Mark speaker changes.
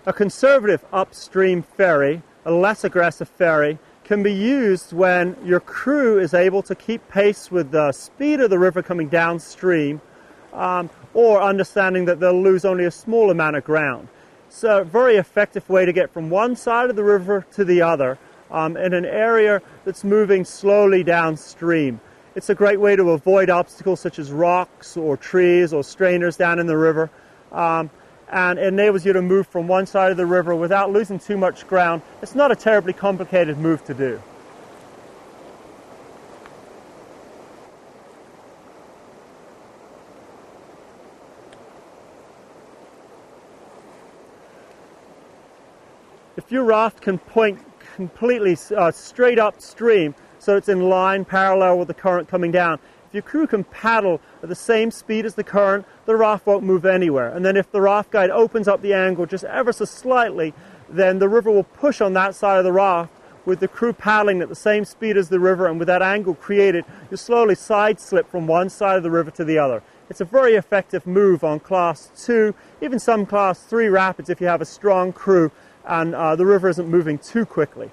Speaker 1: A conservative upstream ferry, a less aggressive ferry, can be used when your crew is able to keep pace with the speed of the river coming downstream, or understanding that they'll lose only a small amount of ground. It's a very effective way to get from one side of the river to the other in an area that's moving slowly downstream. It's a great way to avoid obstacles such as rocks or trees or strainers down in the river, and it enables you to move from one side of the river without losing too much ground. It's not a terribly complicated move to do. If your raft can point completely straight upstream, so it's in line, parallel with the current coming down, if your crew can paddle at the same speed as the current, the raft won't move anywhere. And then if the raft guide opens up the angle just ever so slightly, then the river will push on that side of the raft with the crew paddling at the same speed as the river, and with that angle created, you slowly side slip from one side of the river to the other. It's a very effective move on Class 2, even some Class 3 rapids if you have a strong crew and the river isn't moving too quickly.